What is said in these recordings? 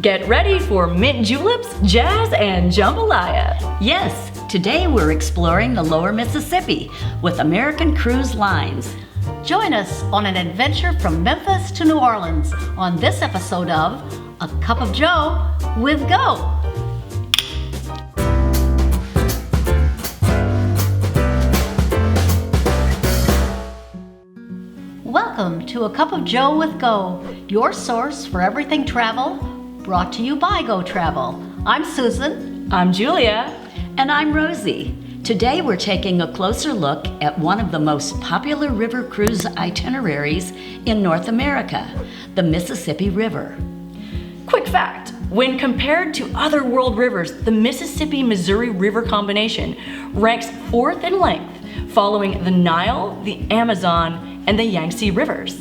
Get ready for mint juleps, jazz, and jambalaya. Yes, today we're exploring the lower Mississippi with American Cruise Lines. Join us on an adventure from Memphis to New Orleans on this episode of A Cup of Joe with Go. Welcome to A Cup of Joe with Go, your source for everything travel, brought to you by Go Travel. I'm Susan. I'm Julia. And I'm Rosie. Today we're taking a closer look at one of the most popular river cruise itineraries in North America, the Mississippi River. Quick fact, when compared to other world rivers, the Mississippi-Missouri River combination ranks fourth in length, following the Nile, the Amazon, and the Yangtze rivers.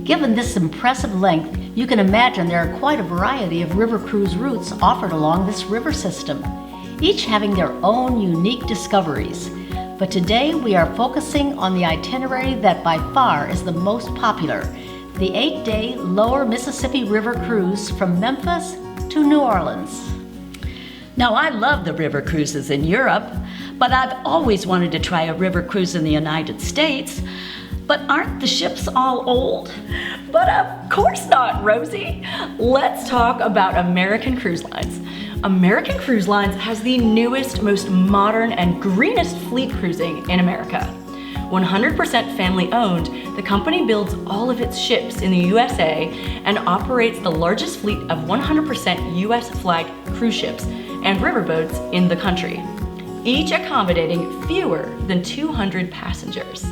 Given this impressive length, you can imagine there are quite a variety of river cruise routes offered along this river system, each having their own unique discoveries. But today we are focusing on the itinerary that by far is the most popular, the 8-day Lower Mississippi River Cruise from Memphis to New Orleans. Now, I love the river cruises in Europe, but I've always wanted to try a river cruise in the United States. But aren't the ships all old? But of course not, Rosie. Let's talk about American Cruise Lines. American Cruise Lines has the newest, most modern, and greenest fleet cruising in America. 100% family owned, the company builds all of its ships in the USA and operates the largest fleet of 100% US flag cruise ships and riverboats in the country, each accommodating fewer than 200 passengers.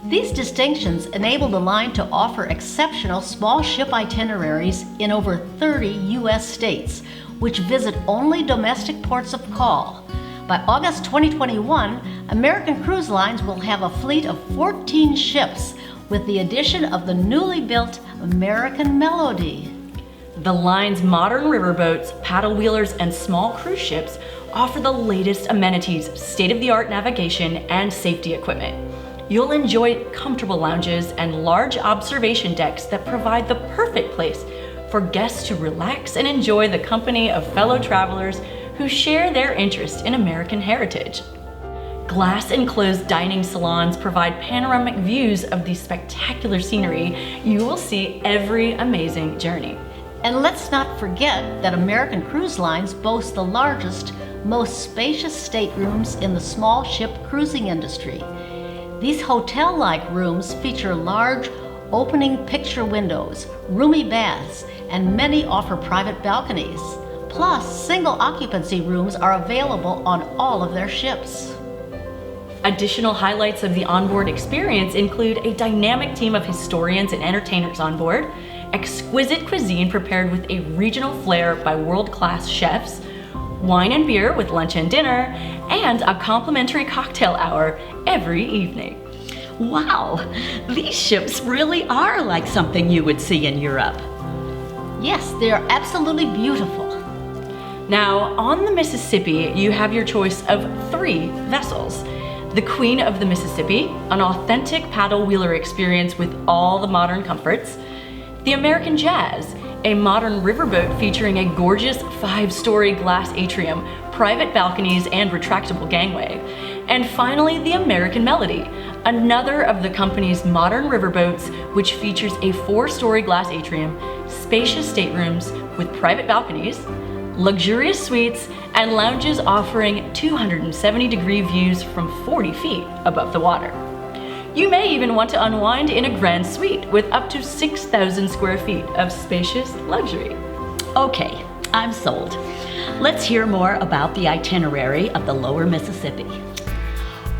These distinctions enable the line to offer exceptional small ship itineraries in over 30 U.S. states, which visit only domestic ports of call. By August 2021, American Cruise Lines will have a fleet of 14 ships with the addition of the newly built American Melody. The line's modern riverboats, paddle wheelers, and small cruise ships offer the latest amenities, state-of-the-art navigation, and safety equipment. You'll enjoy comfortable lounges and large observation decks that provide the perfect place for guests to relax and enjoy the company of fellow travelers who share their interest in American heritage. Glass-enclosed dining salons provide panoramic views of the spectacular scenery you will see every amazing journey. And let's not forget that American Cruise Lines boasts the largest, most spacious staterooms in the small ship cruising industry. These hotel-like rooms feature large, opening picture windows, roomy baths, and many offer private balconies. Plus, single occupancy rooms are available on all of their ships. Additional highlights of the onboard experience include a dynamic team of historians and entertainers on board, exquisite cuisine prepared with a regional flair by world-class chefs, wine and beer with lunch and dinner, and a complimentary cocktail hour every evening. Wow, these ships really are like something you would see in Europe. Yes, they are absolutely beautiful. Now, on the Mississippi, you have your choice of 3 vessels. The Queen of the Mississippi, an authentic paddle wheeler experience with all the modern comforts. The American Jazz, a modern riverboat featuring a gorgeous 5-story glass atrium, private balconies, and retractable gangway. And finally, the American Melody, another of the company's modern riverboats, which features a 4-story glass atrium, spacious staterooms with private balconies, luxurious suites, and lounges offering 270-degree views from 40 feet above the water. You may even want to unwind in a grand suite with up to 6,000 square feet of spacious luxury. Okay, I'm sold. Let's hear more about the itinerary of the Lower Mississippi.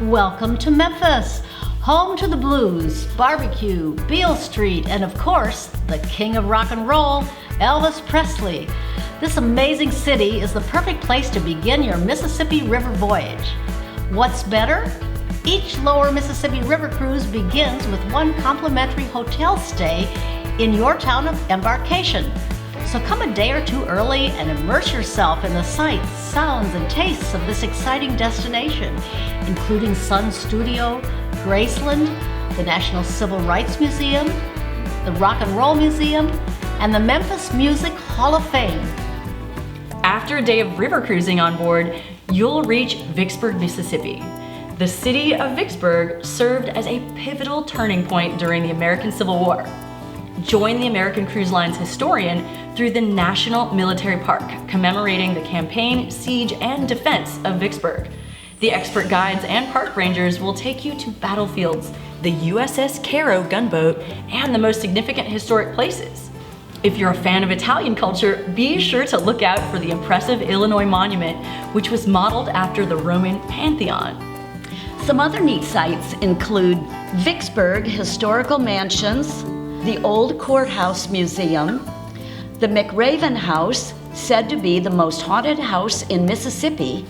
Welcome to Memphis, home to the blues, barbecue, Beale Street, and of course, the king of rock and roll, Elvis Presley. This amazing city is the perfect place to begin your Mississippi River voyage. What's better? Each Lower Mississippi River Cruise begins with one complimentary hotel stay in your town of embarkation. So come a day or two early and immerse yourself in the sights, sounds, and tastes of this exciting destination, including Sun Studio, Graceland, the National Civil Rights Museum, the Rock and Roll Museum, and the Memphis Music Hall of Fame. After a day of river cruising on board, you'll reach Vicksburg, Mississippi. The city of Vicksburg served as a pivotal turning point during the American Civil War. Join the American Cruise Line's historian through the National Military Park, commemorating the campaign, siege, and defense of Vicksburg. The expert guides and park rangers will take you to battlefields, the USS Cairo gunboat, and the most significant historic places. If you're a fan of Italian culture, be sure to look out for the impressive Illinois Monument, which was modeled after the Roman Pantheon. Some other neat sites include Vicksburg Historical Mansions, the Old Courthouse Museum, the McRaven House, said to be the most haunted house in Mississippi,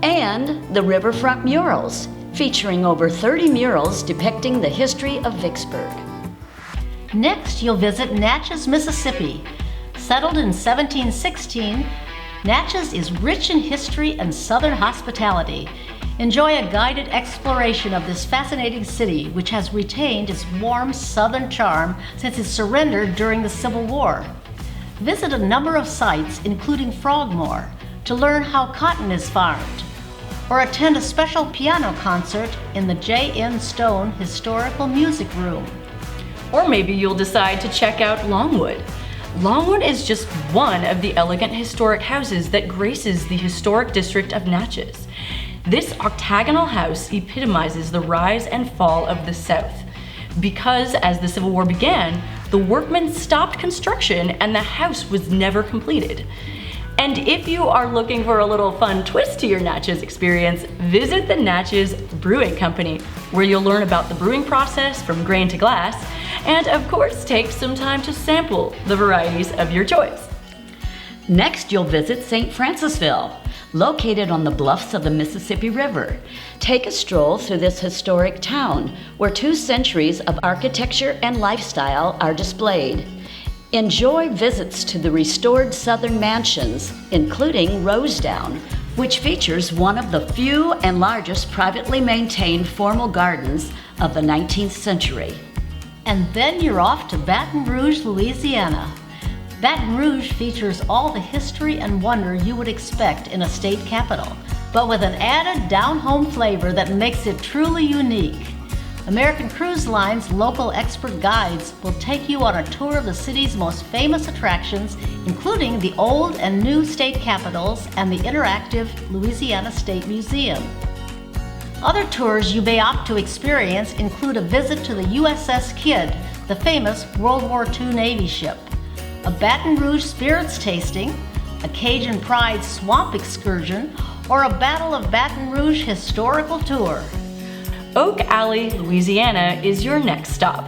and the Riverfront Murals, featuring over 30 murals depicting the history of Vicksburg. Next, you'll visit Natchez, Mississippi. Settled in 1716, Natchez is rich in history and Southern hospitality. Enjoy a guided exploration of this fascinating city, which has retained its warm Southern charm since its surrender during the Civil War. Visit a number of sites, including Frogmore, to learn how cotton is farmed, or attend a special piano concert in the J.N. Stone Historical Music Room. Or maybe you'll decide to check out Longwood. Longwood is just one of the elegant historic houses that graces the historic district of Natchez. This octagonal house epitomizes the rise and fall of the South. Because as the Civil War began, the workmen stopped construction and the house was never completed. And if you are looking for a little fun twist to your Natchez experience, visit the Natchez Brewing Company, where you'll learn about the brewing process from grain to glass, and of course take some time to sample the varieties of your choice. Next, you'll visit St. Francisville, located on the bluffs of the Mississippi River. Take a stroll through this historic town, where 2 centuries of architecture and lifestyle are displayed. Enjoy visits to the restored Southern mansions, including Rosedown, which features one of the few and largest privately maintained formal gardens of the 19th century. And then you're off to Baton Rouge, Louisiana. Baton Rouge features all the history and wonder you would expect in a state capital, but with an added down-home flavor that makes it truly unique. American Cruise Line's local expert guides will take you on a tour of the city's most famous attractions, including the old and new state capitals and the interactive Louisiana State Museum. Other tours you may opt to experience include a visit to the USS Kidd, the famous World War II Navy ship, a Baton Rouge spirits tasting, a Cajun Pride swamp excursion, or a Battle of Baton Rouge historical tour. Oak Alley, Louisiana is your next stop.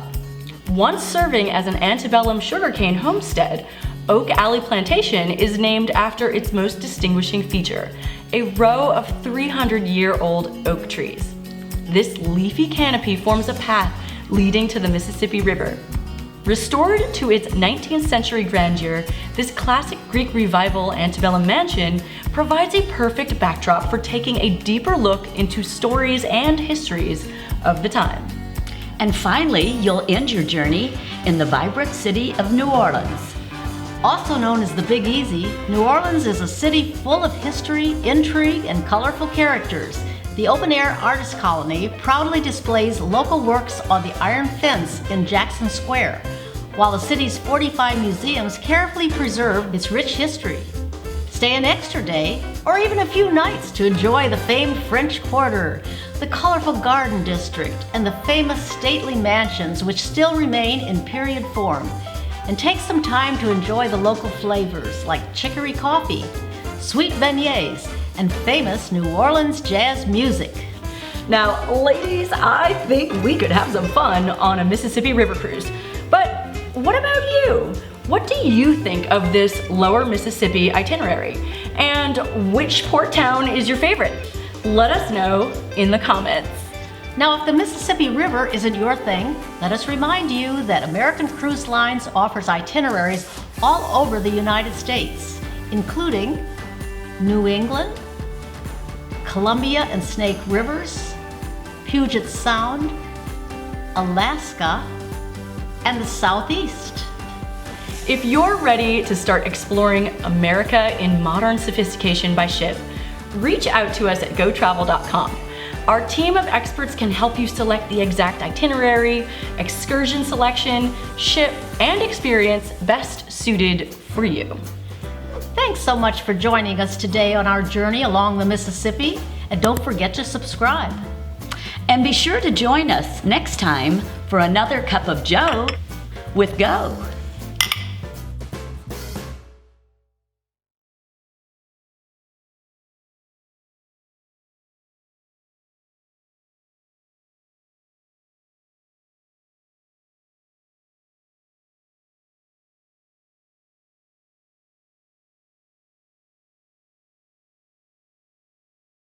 Once serving as an antebellum sugarcane homestead, Oak Alley Plantation is named after its most distinguishing feature, a row of 300-year-old oak trees. This leafy canopy forms a path leading to the Mississippi River. Restored to its 19th century grandeur, this classic Greek Revival antebellum mansion provides a perfect backdrop for taking a deeper look into stories and histories of the time. And finally, you'll end your journey in the vibrant city of New Orleans. Also known as the Big Easy, New Orleans is a city full of history, intrigue, and colorful characters. The open-air artist colony proudly displays local works on the iron fence in Jackson Square, while the city's 45 museums carefully preserve its rich history. Stay an extra day, or even a few nights to enjoy the famed French Quarter, the colorful Garden District, and the famous stately mansions which still remain in period form. And take some time to enjoy the local flavors like chicory coffee, sweet beignets, and famous New Orleans jazz music. Now, ladies, I think we could have some fun on a Mississippi River cruise. But what about you? What do you think of this lower Mississippi itinerary? And which port town is your favorite? Let us know in the comments. Now, if the Mississippi River isn't your thing, let us remind you that American Cruise Lines offers itineraries all over the United States, including New England, Columbia and Snake Rivers, Puget Sound, Alaska, and the Southeast. If you're ready to start exploring America in modern sophistication by ship, reach out to us at gotravel.com. Our team of experts can help you select the exact itinerary, excursion selection, ship, and experience best suited for you. Thanks so much for joining us today on our journey along the Mississippi, and don't forget to subscribe. And be sure to join us next time for another cup of Joe with Go.